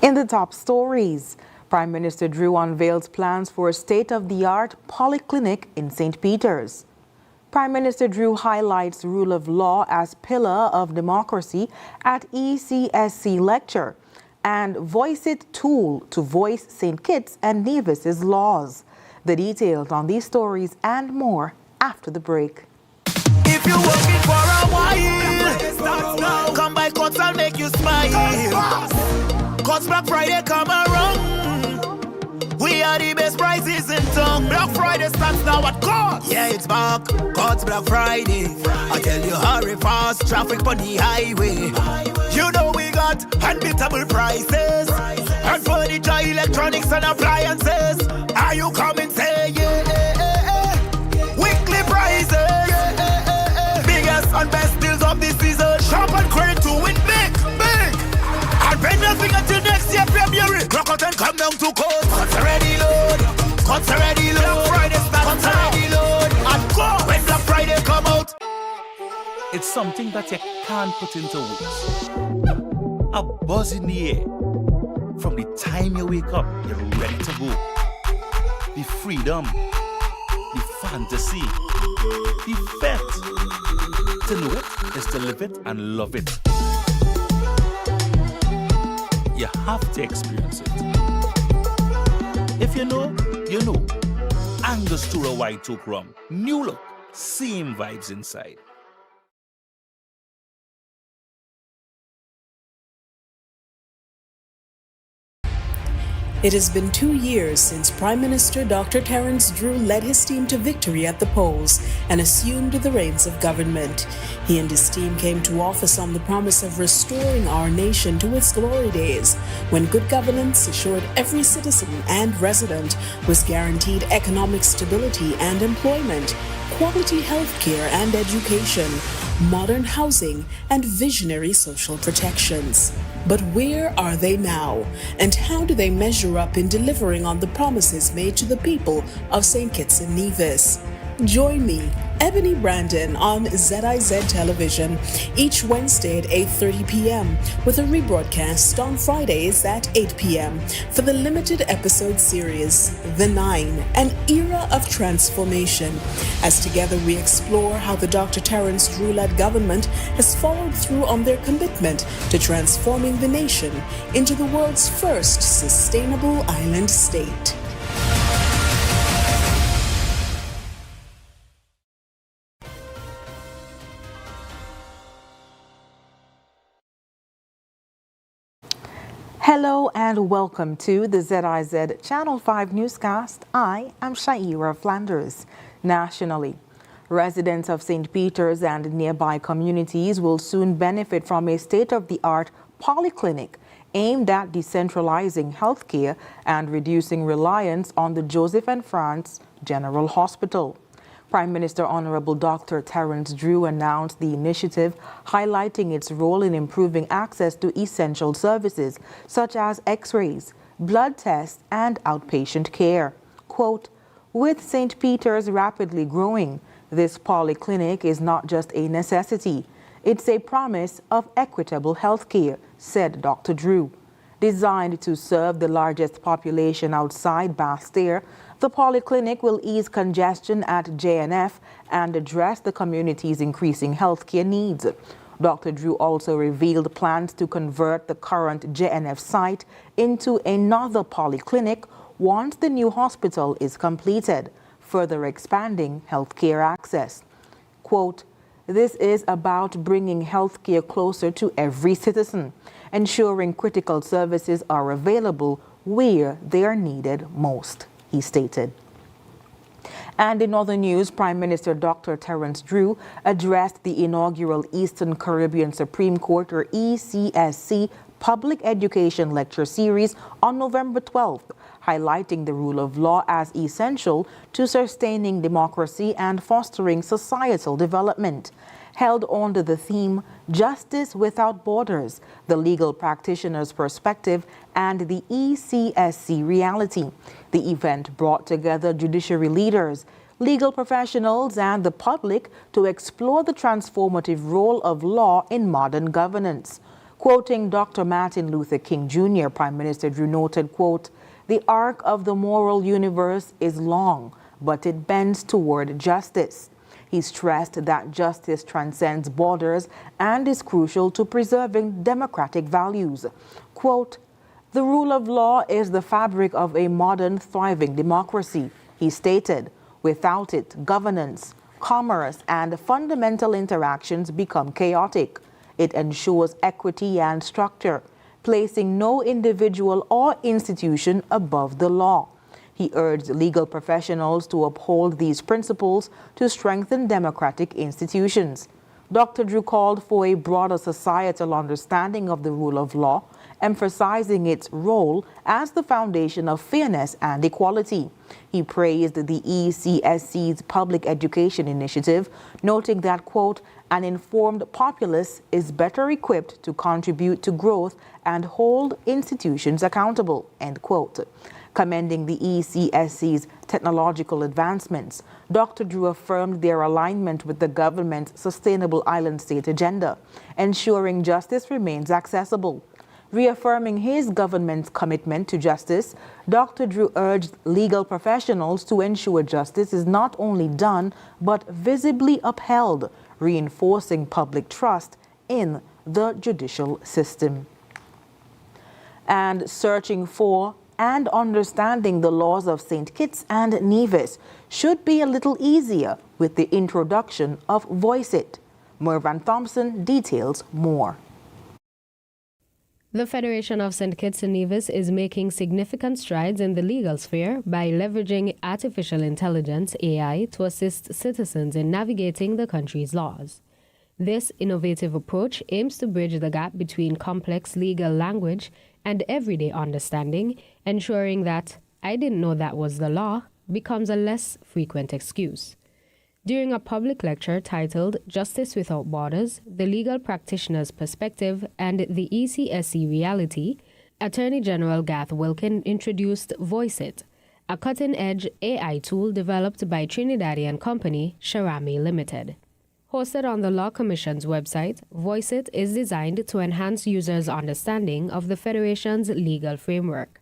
In the top stories, Prime Minister Drew unveils plans for a state-of-the-art polyclinic in St. Peters. Prime Minister Drew highlights rule of law as pillar of democracy at ECSC lecture and Voice It tool to voice St. Kitts and Nevis's laws. The details on these stories and more after the break. If you're working for a while, come by Courts, I'll make you smile. Courts Black Friday come around. We are the best prices in town. Black Friday starts now at Courts. Yeah, it's back. Courts Black Friday. I tell you, hurry fast. Traffic on the highway. You know we got unbeatable prices. And furniture, electronics and appliances. Are you coming? Say yeah. Weekly prices. Biggest and best deals of this season. Shop and credit to win big. And pay nothing until next year, February. Clock out and come down to Courts. Courts already load. Courts already load. Black Friday starts already load. And go when Black Friday come out. It's something that you can't put into words. A buzz in the air. From the time you wake up, you're ready to go. The freedom, the fantasy, the fete. To know it is to live it and love it. You have to experience it. If you know, you know. Angostura White Oak Rum. New look, same vibes inside. It has been 2 years since Prime Minister Dr. Terence Drew led his team to victory at the polls and assumed the reins of government. He and his team came to office on the promise of restoring our nation to its glory days, when good governance assured every citizen and resident was guaranteed economic stability and employment, quality health care and education, modern housing, and visionary social protections. But where are they now? And how do they measure up in delivering on the promises made to the people of St. Kitts and Nevis? Join me, Ebony Brandon, on ZIZ Television each Wednesday at 8:30 p.m. with a rebroadcast on Fridays at 8 p.m. for the limited episode series, The Nine, an era of transformation. As together we explore how the Dr. Terence Drew-led government has followed through on their commitment to transforming the nation into the world's first sustainable island state. Hello and welcome to the ZIZ Channel 5 newscast. I am Shaira Flanders. Nationally, residents of St. Peters and nearby communities will soon benefit from a state-of-the-art polyclinic aimed at decentralizing healthcare and reducing reliance on the Joseph and France General Hospital. Prime Minister Honorable Dr. Terence Drew announced the initiative, highlighting its role in improving access to essential services such as x-rays, blood tests, and outpatient care. Quote, "With St. Peter's rapidly growing, this polyclinic is not just a necessity, it's a promise of equitable health care," said Dr. Drew. Designed to serve the largest population outside Basse-Terre, the polyclinic will ease congestion at JNF and address the community's increasing healthcare needs. Dr. Drew also revealed plans to convert the current JNF site into another polyclinic once the new hospital is completed, further expanding healthcare access. Quote, "This is about bringing healthcare closer to every citizen, ensuring critical services are available where they are needed most," he stated. And in other news, Prime Minister Dr. Terence Drew addressed the inaugural Eastern Caribbean Supreme Court, or ECSC, Public Education Lecture Series on November 12th, highlighting the rule of law as essential to sustaining democracy and fostering societal development. Held under the theme Justice Without Borders, the Legal Practitioner's Perspective and the ECSC Reality. The event brought together judiciary leaders, legal professionals, and the public to explore the transformative role of law in modern governance. Quoting Dr. Martin Luther King Jr., Prime Minister Drew noted, quote, "The arc of the moral universe is long, but it bends toward justice." He stressed that justice transcends borders and is crucial to preserving democratic values. Quote, "The rule of law is the fabric of a modern, thriving democracy," he stated. "Without it, governance, commerce, and fundamental interactions become chaotic. It ensures equity and structure, placing no individual or institution above the law." He urged legal professionals to uphold these principles to strengthen democratic institutions. Dr. Drew called for a broader societal understanding of the rule of law, emphasizing its role as the foundation of fairness and equality. He praised the ECSC's public education initiative, noting that, quote, "An informed populace is better equipped to contribute to growth and hold institutions accountable," end quote. Commending the ECSC's technological advancements, Dr. Drew affirmed their alignment with the government's Sustainable Island State agenda, ensuring justice remains accessible. Reaffirming his government's commitment to justice, Dr. Drew urged legal professionals to ensure justice is not only done, but visibly upheld, reinforcing public trust in the judicial system. And searching for and understanding the laws of St. Kitts and Nevis should be a little easier with the introduction of Voice It. Mervan Thompson details more. The Federation of St. Kitts and Nevis is making significant strides in the legal sphere by leveraging artificial intelligence, AI, to assist citizens in navigating the country's laws. This innovative approach aims to bridge the gap between complex legal language and everyday understanding, ensuring that "I didn't know that was the law" becomes a less frequent excuse. During a public lecture titled "Justice Without Borders, the Legal Practitioner's Perspective and the ECSC Reality," Attorney General Garth Wilkin introduced Voice It, a cutting-edge AI tool developed by Trinidadian company Sharami Limited. Hosted on the Law Commission's website, Voice It is designed to enhance users' understanding of the Federation's legal framework.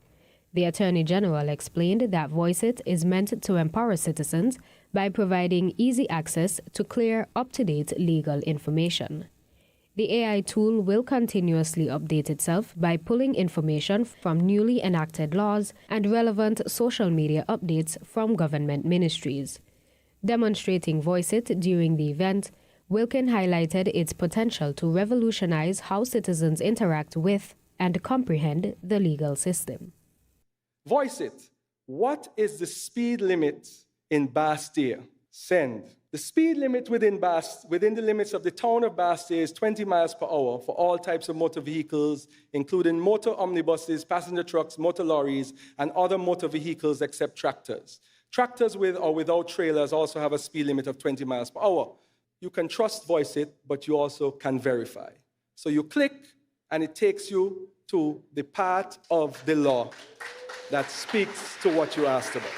The Attorney General explained that Voice It is meant to empower citizens by providing easy access to clear, up-to-date legal information. The AI tool will continuously update itself by pulling information from newly enacted laws and relevant social media updates from government ministries. Demonstrating Voice It during the event, Wilkin highlighted its potential to revolutionize how citizens interact with and comprehend the legal system. Voice It. What is the speed limit in Bastille? Send. The speed limit within the limits of the town of Bastille is 20 miles per hour for all types of motor vehicles, including motor omnibuses, passenger trucks, motor lorries, and other motor vehicles except tractors. Tractors with or without trailers also have a speed limit of 20 miles per hour. You can trust Voice It, but you also can verify. So you click, and it takes you to the part of the law that speaks to what you asked about.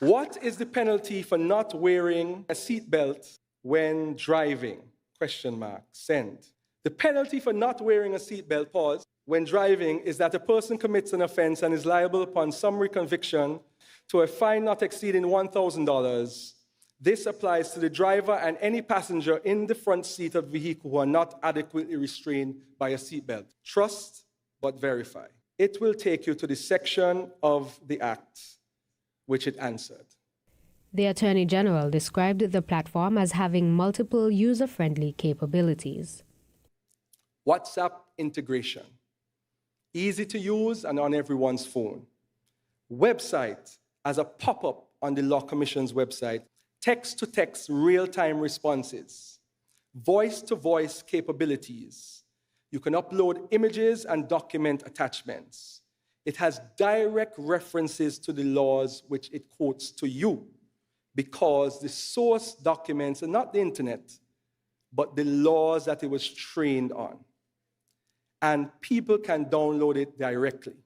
What is the penalty for not wearing a seatbelt when driving? Question mark. Send. The penalty for not wearing a seatbelt, pause, when driving is that a person commits an offense and is liable upon summary conviction to a fine not exceeding $1,000. This applies to the driver and any passenger in the front seat of the vehicle who are not adequately restrained by a seatbelt. Trust, but verify. It will take you to the section of the Act which it answered. The Attorney General described the platform as having multiple user-friendly capabilities. WhatsApp integration. Easy to use and on everyone's phone. Website as a pop-up on the Law Commission's website. Text-to-text real-time responses. Voice-to-voice capabilities. You can upload images and document attachments. It has direct references to the laws which it quotes to you, because the source documents are not the internet, but the laws that it was trained on. And people can download it directly.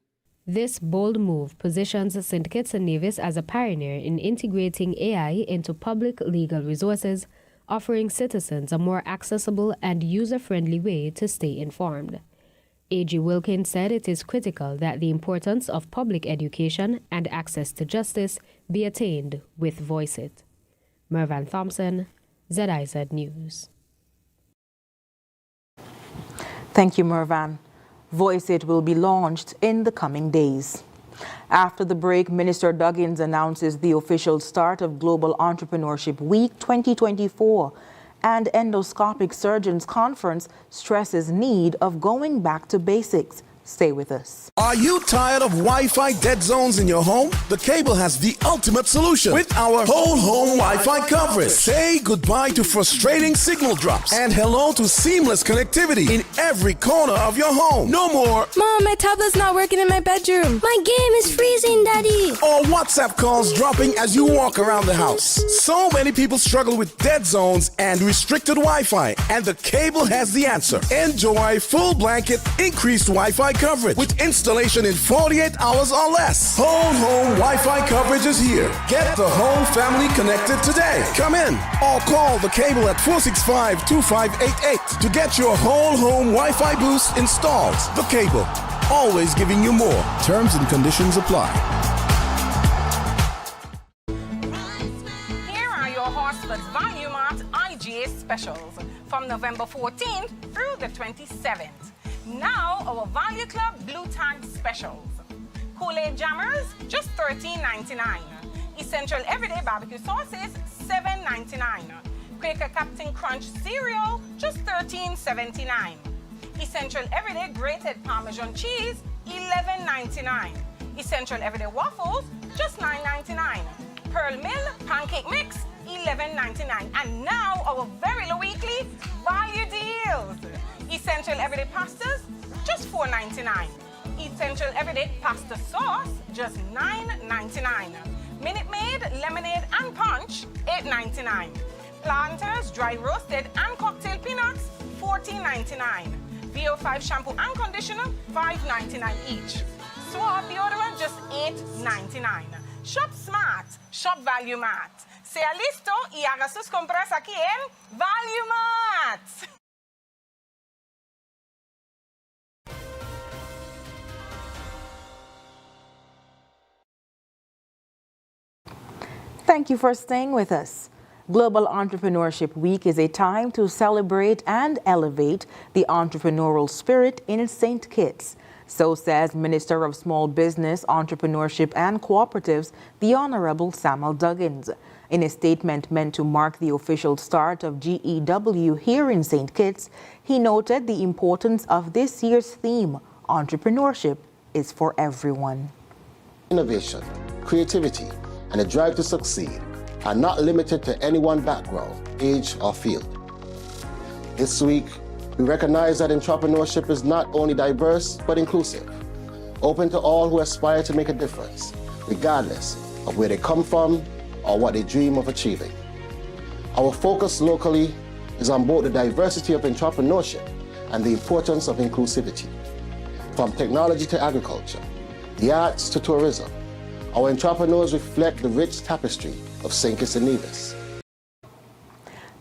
This bold move positions St. Kitts and Nevis as a pioneer in integrating AI into public legal resources, offering citizens a more accessible and user-friendly way to stay informed. A.G. Wilkins said it is critical that the importance of public education and access to justice be attained with Voice It. Mervan Thompson, ZIZ News. Thank you, Mervan. Voice It will be launched in the coming days. After the break, Minister Duggins announces the official start of Global Entrepreneurship Week 2024, and Endoscopic Surgeons Conference stresses need of going back to basics. Stay with us. Are you tired of Wi-Fi dead zones in your home? The Cable has the ultimate solution with our whole home Wi-Fi coverage. Say goodbye to frustrating signal drops and hello to seamless connectivity in every corner of your home. No more Mom, my tablet's not working in my bedroom. My game is freezing, Daddy. or WhatsApp calls dropping as you walk around the house. So many people struggle with dead zones and restricted Wi-Fi, and the Cable has the answer. Enjoy full blanket increased Wi-Fi coverage with installation in 48 hours or less. Whole home Wi-Fi coverage is here. Get the whole family connected today. Come in or call the Cable at 465-2588 to get your whole home Wi-Fi boost installed. The Cable, always giving you more. Terms and conditions apply. Here are your Horsford's Value Mart IGA specials from November 14th through the 27th. Now, our Value Club Blue Tag specials. Kool-Aid Jammers, just $13.99. Essential Everyday Barbecue Sauces, $7.99. Quaker Captain Crunch Cereal, just $13.79. Essential Everyday Grated Parmesan Cheese, $11.99. Essential Everyday Waffles, just $9.99. Pearl Mill Pancake Mix, $11.99. And now, our very low weekly value deals. Essential Everyday Pastas, just $4.99. Essential Everyday Pasta Sauce, just $9.99. Minute Maid, Lemonade and Punch, $8.99. Planters, Dry Roasted and Cocktail Peanuts, $14.99. VO5 Shampoo and Conditioner, $5.99 each. Suave Deodorant, just $8.99. Shop Smart, Shop Value Mart. Sea listo y haga sus compras aquí en Value Mart. Thank you for staying with us. Global Entrepreneurship Week is a time to celebrate and elevate the entrepreneurial spirit in St. Kitts. So says Minister of Small Business, Entrepreneurship and Cooperatives, the Honorable Samuel Duggins. In a statement meant to mark the official start of GEW here in St. Kitts, he noted the importance of this year's theme, Entrepreneurship is for everyone. Innovation, creativity, and a drive to succeed are not limited to any one background, age, or field. This week, we recognize that entrepreneurship is not only diverse, but inclusive, open to all who aspire to make a difference, regardless of where they come from or what they dream of achieving. Our focus locally is on both the diversity of entrepreneurship and the importance of inclusivity. From technology to agriculture, the arts to tourism, our entrepreneurs reflect the rich tapestry of St. Kitts and Nevis.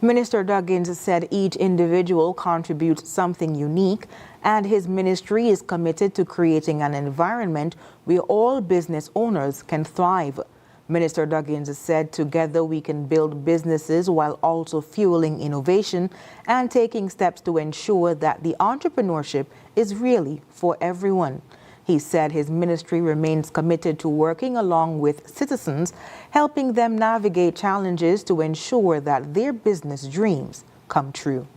Minister Duggins said each individual contributes something unique, and his ministry is committed to creating an environment where all business owners can thrive. Minister Duggins said together we can build businesses while also fueling innovation and taking steps to ensure that the entrepreneurship is really for everyone. He said his ministry remains committed to working along with citizens, helping them navigate challenges to ensure that their business dreams come true.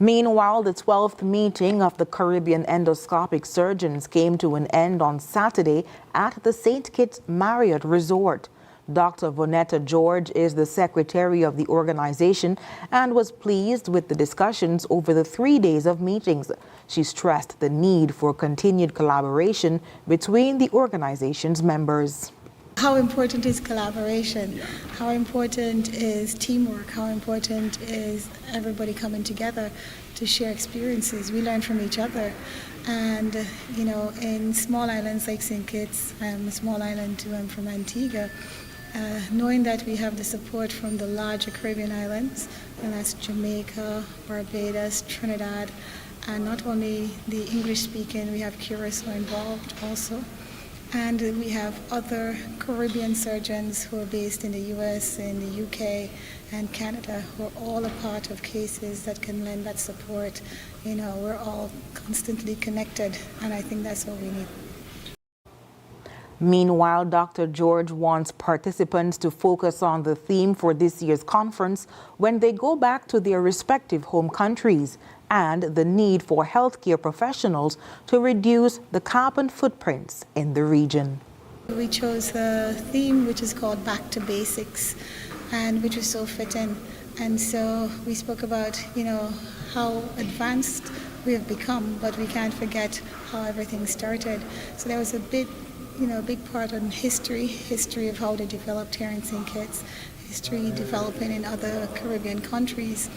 Meanwhile, the 12th meeting of the Caribbean Endoscopic Surgeons came to an end on Saturday at the St. Kitts Marriott Resort. Dr. Vonetta George is the secretary of the organization and was pleased with the discussions over the 3 days of meetings. She stressed the need for continued collaboration between the organization's members. How important is collaboration? How important is teamwork? How important is everybody coming together to share experiences? We learn from each other. And, you know, in small islands like St. Kitts, a small island too, I'm from Antigua, knowing that we have the support from the larger Caribbean islands, and that's Jamaica, Barbados, Trinidad, and not only the English-speaking, we have Curacao involved also. And we have other Caribbean surgeons who are based in the US, in the UK, and Canada, who are all a part of cases that can lend that support. You know, we're all constantly connected, and I think that's what we need. Meanwhile, Dr. George wants participants to focus on the theme for this year's conference when they go back to their respective home countries and the need for healthcare professionals to reduce the carbon footprints in the region. We chose a theme which is called Back to Basics, and which was so fitting. And so we spoke about, you know, how advanced we have become, but we can't forget how everything started. So there was a big part on history of how they developed here in St. Kitts, history developing in other Caribbean countries.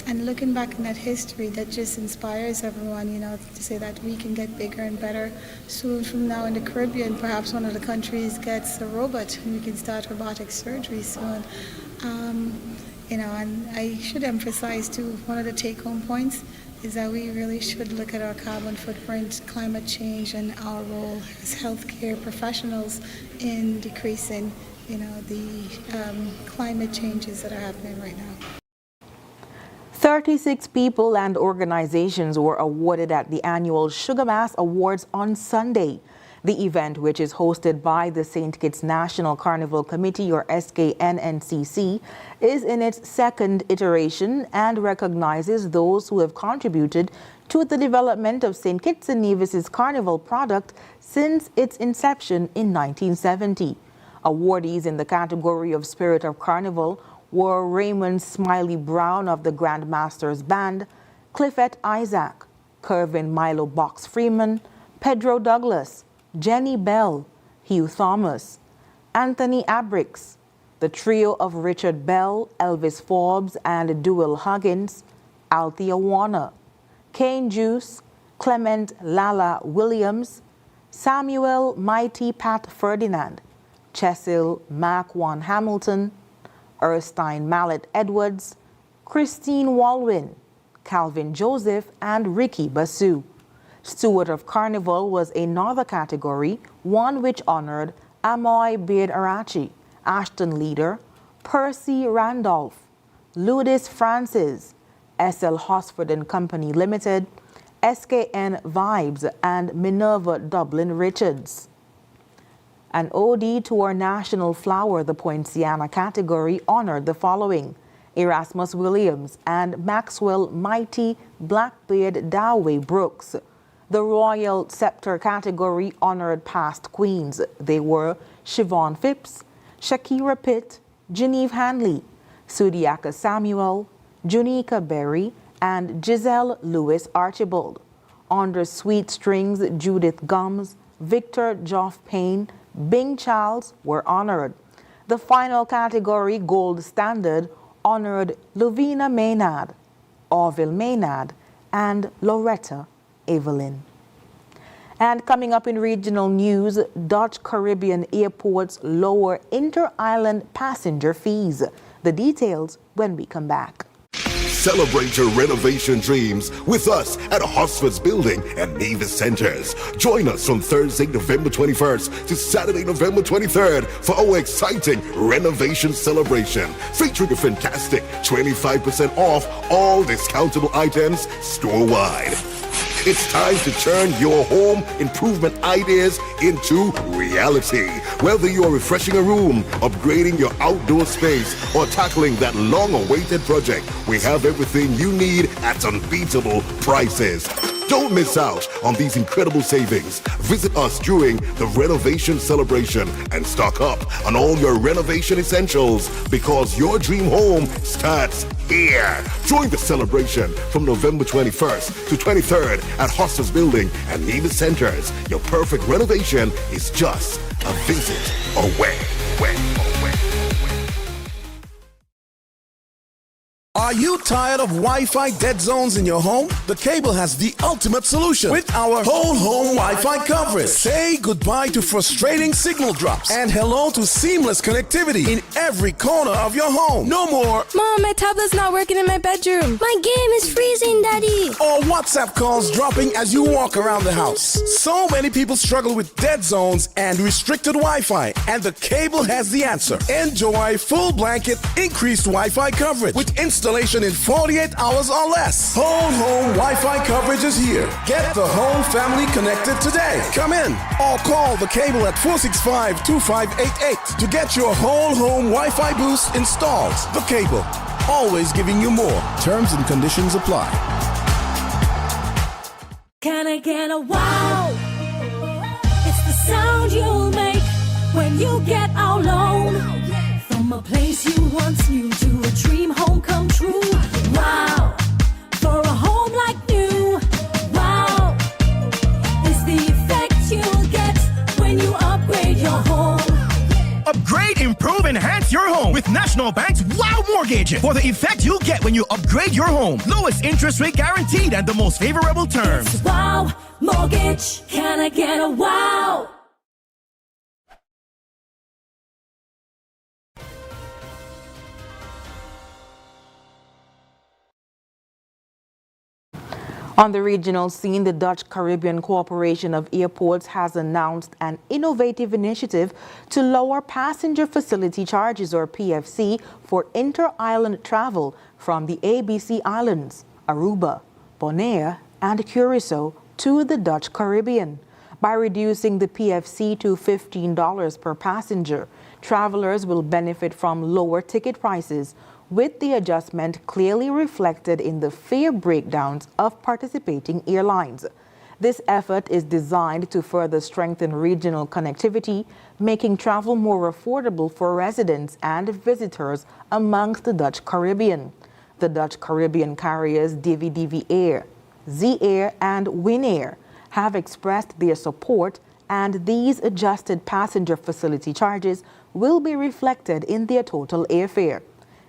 And looking back in that history, that just inspires everyone, you know, to say that we can get bigger and better. Soon from now in the Caribbean, perhaps one of the countries gets a robot and we can start robotic surgery soon. You know, and I should emphasize too, one of the take-home points is that we really should look at our carbon footprint, climate change, and our role as healthcare professionals in decreasing, you know, the climate changes that are happening right now. 36 people and organizations were awarded at the annual Sugar Mass Awards on Sunday. The event, which is hosted by the St. Kitts National Carnival Committee, or SKNNCC, is in its second iteration and recognizes those who have contributed to the development of St. Kitts and Nevis's carnival product since its inception in 1970. Awardees in the category of Spirit of Carnival were Raymond Smiley Brown of the Grandmasters Band, Cliffett Isaac, Kervin Milo Box Freeman, Pedro Douglas, Jenny Bell, Hugh Thomas, Anthony Abrix, the trio of Richard Bell, Elvis Forbes, and Dual Huggins, Althea Warner, Kane Juice, Clement Lala Williams, Samuel Mighty Pat Ferdinand, Chesil Marquand Hamilton, Erskine Mallet Edwards, Christine Walwyn, Calvin Joseph, and Ricky Basu. Steward of Carnival was another category, one which honored Amoy Beard Arachi, Ashton Leader, Percy Randolph, Ludis Francis, SL Hosford and Company Limited, SKN Vibes, and Minerva Dublin Richards. An ode to our national flower, the Poinciana category, honored the following: Erasmus Williams and Maxwell Mighty Blackbeard Dowey Brooks. The Royal Scepter category honored past queens. They were Siobhan Phipps, Shakira Pitt, Genevieve Hanley, Sudiaka Samuel, Junica Berry, and Giselle Lewis Archibald. Under Sweet Strings, Judith Gums, Victor Joff Payne, Bing Charles were honored. The final category, Gold Standard, honored Lovina Maynard, Orville Maynard, and Loretta Evelyn. And coming up in regional news, Dutch Caribbean airports lower inter-island passenger fees. The details when we come back. Celebrate your renovation dreams with us at Hosford's Building and Nevis Centers. Join us from Thursday, November 21st to Saturday, November 23rd for our exciting renovation celebration, featuring a fantastic 25% off all discountable items store-wide. It's time to turn your home improvement ideas into reality. Whether you are refreshing a room, upgrading your outdoor space, or tackling that long-awaited project, we have everything you need at unbeatable prices. Don't miss out on these incredible savings. Visit us during the renovation celebration and stock up on all your renovation essentials, because your dream home starts here. Join the celebration from November 21st to 23rd at Hosford's Building and Nevis Centers. Your perfect renovation is just a visit away. Are you tired of Wi-Fi dead zones in your home? The Cable has the ultimate solution with our whole home Wi-Fi coverage. Say goodbye to frustrating signal drops and hello to seamless connectivity in every corner of your home. No more Mom, my tablet's not working in my bedroom. My game is freezing, Daddy. or WhatsApp calls dropping as you walk around the house. So many people struggle with dead zones and restricted Wi-Fi, and the Cable has the answer. Enjoy full blanket increased Wi-Fi coverage with installation in 48 hours or less. Whole home Wi-Fi coverage is here. Get the whole family connected today. Come in or call the Cable at 465-2588 to get your whole home Wi-Fi boost installed. The Cable, always giving you more. Terms and conditions apply. Can I get a wow? It's the sound you'll make when you get out alone. From a place you once knew to a dream home come true. Wow, for a home like new. Wow, it's the effect you'll get when you upgrade your home. Upgrade, improve, enhance your home with National Bank's Wow Mortgage. For the effect you'll get when you upgrade your home. Lowest interest rate guaranteed and the most favorable terms. It's Wow Mortgage. Can I get a wow? On the regional scene, the Dutch Caribbean Corporation of Airports has announced an innovative initiative to lower passenger facility charges, or PFC, for inter-island travel from the ABC Islands, Aruba, Bonaire, and Curacao to the Dutch Caribbean. By reducing the PFC to $15 per passenger, travelers will benefit from lower ticket prices, with the adjustment clearly reflected in the fare breakdowns of participating airlines. This effort is designed to further strengthen regional connectivity, making travel more affordable for residents and visitors amongst the Dutch Caribbean. The Dutch Caribbean carriers DV Air, Z and Winair have expressed their support, and these adjusted passenger facility charges will be reflected in their total airfare.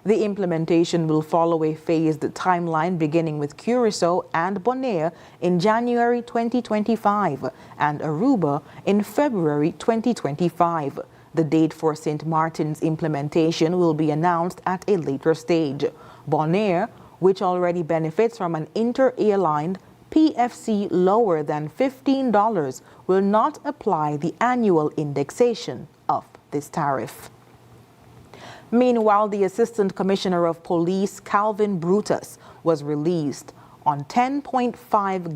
The implementation will follow a phased timeline beginning with Curacao and Bonaire in January 2025 and Aruba in February 2025. The date for St. Martin's implementation will be announced at a later stage. Bonaire, which already benefits from an inter-airline PFC lower than $15, will not apply the annual indexation of this tariff. Meanwhile, the Assistant Commissioner of Police, Calvin Brutus, was released on $10.5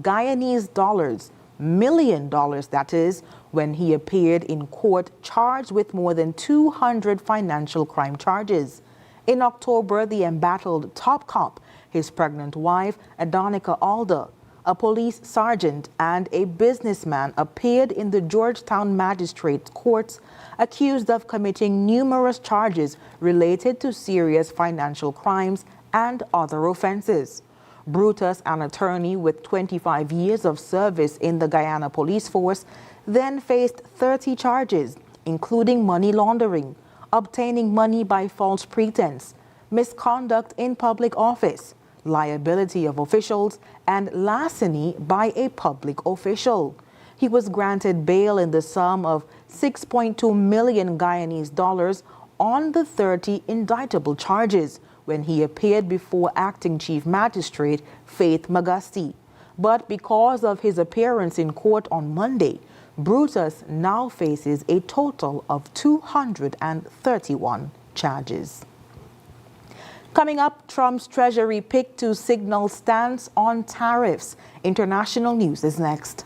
Guyanese million that is, when he appeared in court charged with more than 200 financial crime charges. In October, the embattled top cop, his pregnant wife, Adonica Alda, a police sergeant, and a businessman appeared in the Georgetown Magistrates Courts accused of committing numerous charges related to serious financial crimes and other offenses. Brutus, an attorney with 25 years of service in the Guyana police force, then faced 30 charges, including money laundering, obtaining money by false pretense, misconduct in public office, liability of officials, and larceny by a public official. He was granted bail in the sum of $6.2 million Guyanese on the 30 indictable charges when he appeared before Acting Chief Magistrate Faith Magusti. But because of his appearance in court on Monday, Brutus now faces a total of 231 charges. Coming up, Trump's Treasury pick to signal stance on tariffs. International news is next.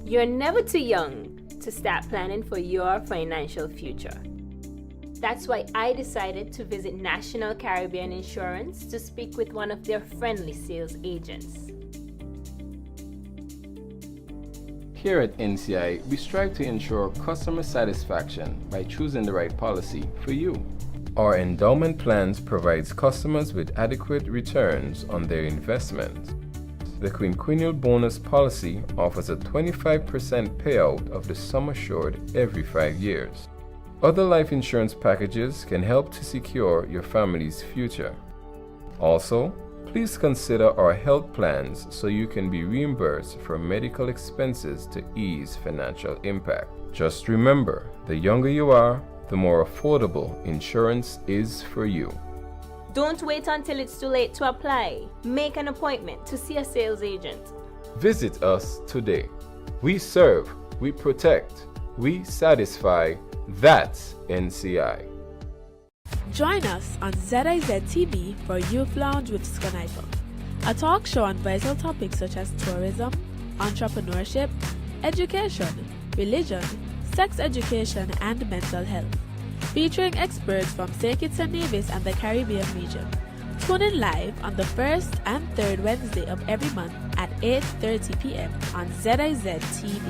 You're never too young to start planning for your financial future. That's why I decided to visit National Caribbean Insurance to speak with one of their friendly sales agents. Here at NCI, we strive to ensure customer satisfaction by choosing the right policy for you. Our endowment plans provides customers with adequate returns on their investment. The quinquennial bonus policy offers a 25% payout of the sum assured every 5 years. Other life insurance packages can help to secure your family's future. Also, please consider our health plans so you can be reimbursed for medical expenses to ease financial impact. Just remember, the younger you are, the more affordable insurance is for you. Don't wait until it's too late to apply. Make an appointment to see a sales agent. Visit us today. We serve, we protect, we satisfy. That's NCI. Join us on ZIZ TV for Youth Lounge with Skanifer, a talk show on vital topics such as tourism, entrepreneurship, education, religion, sex education, and mental health, featuring experts from St. Kitts and Nevis and the Caribbean region. Tune in live on the first and third Wednesday of every month at 8:30 p.m. on ZIZ TV.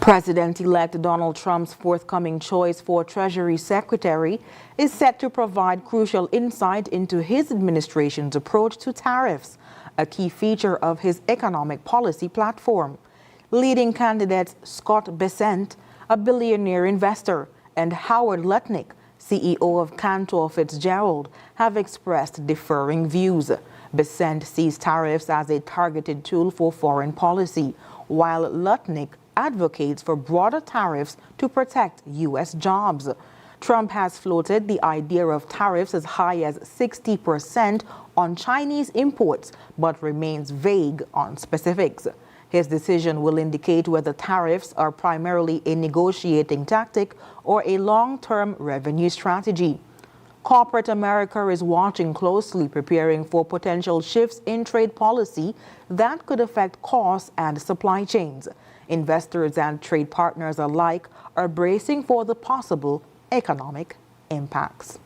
President-elect Donald Trump's forthcoming choice for Treasury Secretary is set to provide crucial insight into his administration's approach to tariffs, a key feature of his economic policy platform. Leading candidates Scott Bessent, a billionaire investor, and Howard Lutnick, CEO of Cantor Fitzgerald, have expressed differing views. Bessent sees tariffs as a targeted tool for foreign policy, while Lutnick advocates for broader tariffs to protect U.S. jobs. Trump has floated the idea of tariffs as high as 60% on Chinese imports, but remains vague on specifics. His decision will indicate whether tariffs are primarily a negotiating tactic or a long-term revenue strategy. Corporate America is watching closely, preparing for potential shifts in trade policy that could affect costs and supply chains. Investors and trade partners alike are bracing for the possible economic impacts.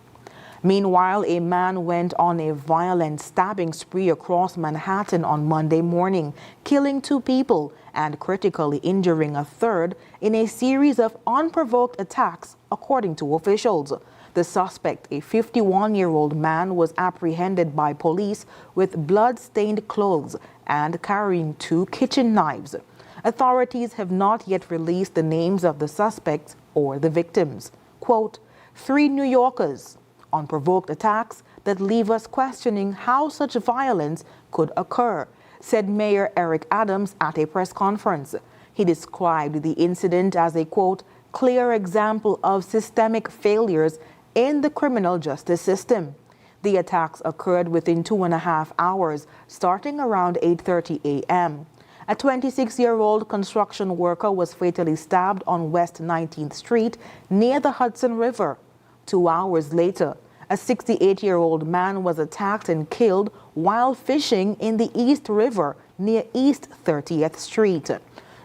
Meanwhile, a man went on a violent stabbing spree across Manhattan on Monday morning, killing 2 people and critically injuring a third in a series of unprovoked attacks, according to officials. The suspect, a 51-year-old man, was apprehended by police with blood-stained clothes and carrying 2 kitchen knives. Authorities have not yet released the names of the suspects or the victims. Quote, 3 New Yorkers, unprovoked attacks that leave us questioning how such violence could occur, said Mayor Eric Adams at a press conference. He described the incident as a, quote, clear example of systemic failures in the criminal justice system. The attacks occurred within 2.5 hours, starting around 8:30 a.m. A 26-year-old construction worker was fatally stabbed on West 19th Street near the Hudson River. 2 hours later, a 68-year-old man was attacked and killed while fishing in the East River near East 30th Street.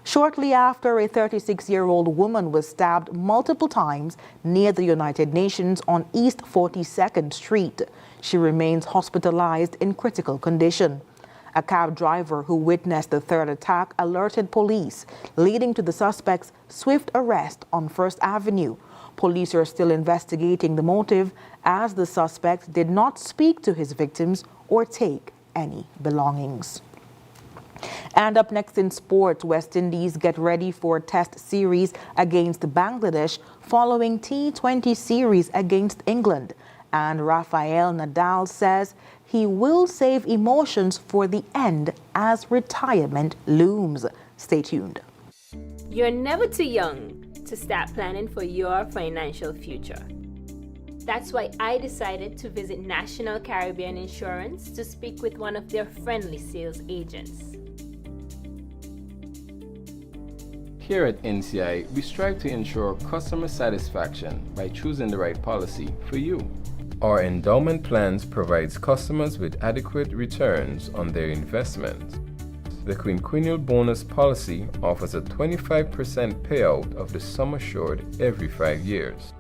Shortly after, a 36-year-old woman was stabbed multiple times near the United Nations on East 42nd Street. She remains hospitalized in critical condition. A cab driver who witnessed the third attack alerted police, leading to the suspect's swift arrest on First Avenue. Police are still investigating the motive, as the suspect did not speak to his victims or take any belongings. And up next in sports, West Indies get ready for a test series against Bangladesh following T20 series against England. And Rafael Nadal says he will save emotions for the end as retirement looms. Stay tuned. You're never too young to start planning for your financial future. That's why I decided to visit National Caribbean Insurance to speak with one of their friendly sales agents. Here at NCI, we strive to ensure customer satisfaction by choosing the right policy for you. Our endowment plans provides customers with adequate returns on their investment. The quinquennial bonus policy offers a 25% payout of the sum assured every 5 years.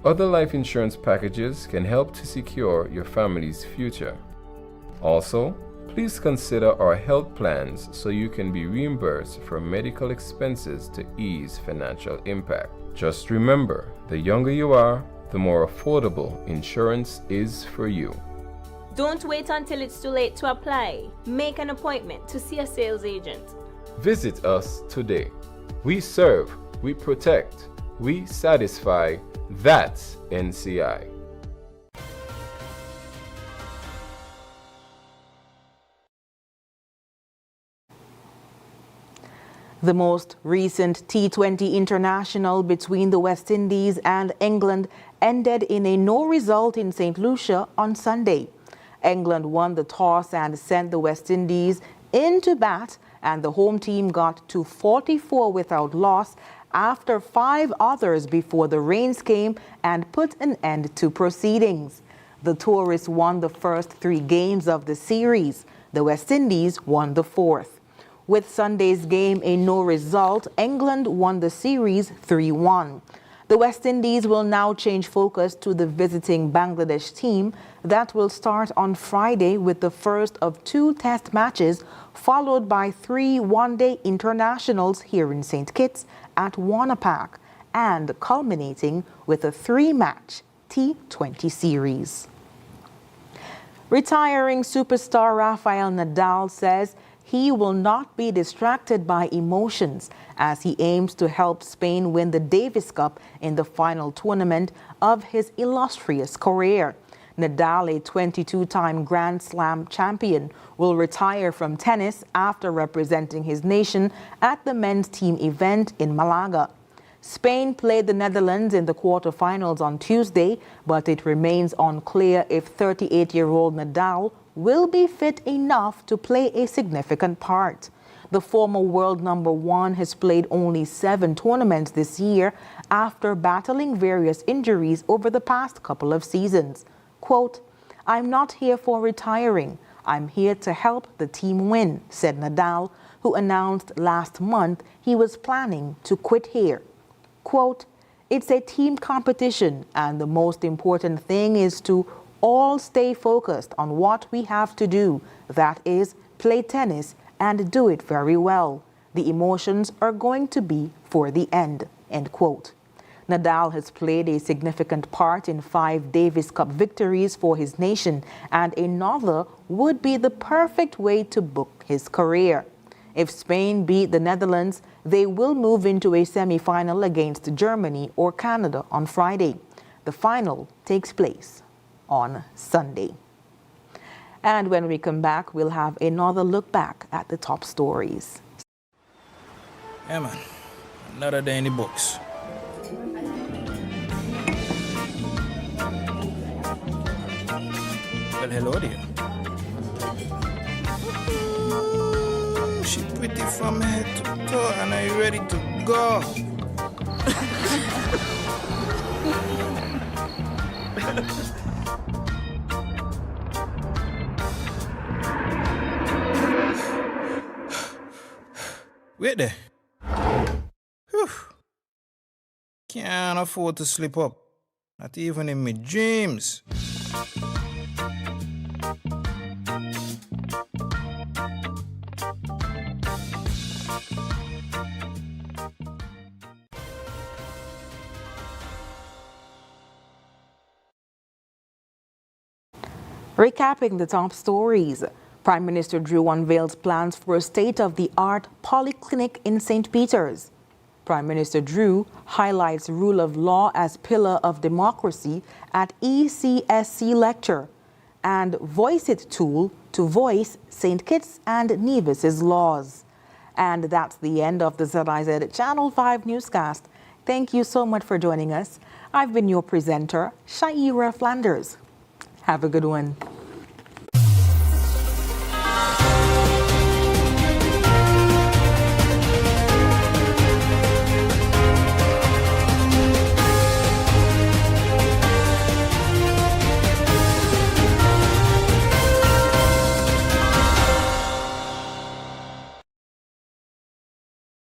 Other life insurance packages can help to secure your family's future. Also, please consider our health plans so you can be reimbursed for medical expenses to ease financial impact. Just remember, the younger you are, the more affordable insurance is for you. Don't wait until it's too late to apply. Make an appointment to see a sales agent. Visit us today. We serve, we protect, we satisfy. That's NCI. The most recent T20 international between the West Indies and England ended in a no result in St. Lucia on Sunday. England won the toss and sent the West Indies into bat, and the home team got to 44 without loss after 5 others before the rains came and put an end to proceedings. The tourists won the first 3 games of the series. The West Indies won the 4th. With Sunday's game a no result, England won the series 3-1. The West Indies will now change focus to the visiting Bangladesh team that will start on Friday with the first of 2 test matches, followed by 3 one-day internationals here in St. Kitts at Wannapak, and culminating with a 3-match T20 series. Retiring superstar Rafael Nadal says he will not be distracted by emotions as he aims to help Spain win the Davis Cup in the final tournament of his illustrious career. Nadal, a 22-time Grand Slam champion, will retire from tennis after representing his nation at the men's team event in Malaga. Spain played the Netherlands in the quarterfinals on Tuesday, but it remains unclear if 38-year-old Nadal will be fit enough to play a significant part. The former world #1 has played only 7 tournaments this year after battling various injuries over the past couple of seasons. Quote, "I'm not here for retiring. I'm here to help the team win," said Nadal, who announced last month he was planning to quit here. Quote, "It's a team competition, and the most important thing is to all stay focused on what we have to do. That is, play tennis and do it very well. The emotions are going to be for the end," end quote. Nadal has played a significant part in 5 Davis Cup victories for his nation, and another would be the perfect way to book his career. If Spain beat the Netherlands, they will move into a semi-final against Germany or Canada on Friday. The final takes place on Sunday. And when we come back, we'll have another look back at the top stories. Yeah, man. Another day in the books. Well, hello there. She pretty from head to toe, and are you ready to go? Wait there. Whew. Can't afford to slip up. Not even in my dreams. Recapping the top stories, Prime Minister Drew unveils plans for a state-of-the-art polyclinic in St. Peter's. Prime Minister Drew highlights rule of law as pillar of democracy at ECSC lecture, and Voice It tool to voice St. Kitts and Nevis's laws. And that's the end of the ZIZ Channel 5 newscast. Thank you so much for joining us. I've been your presenter, Shaira Flanders. Have a good one.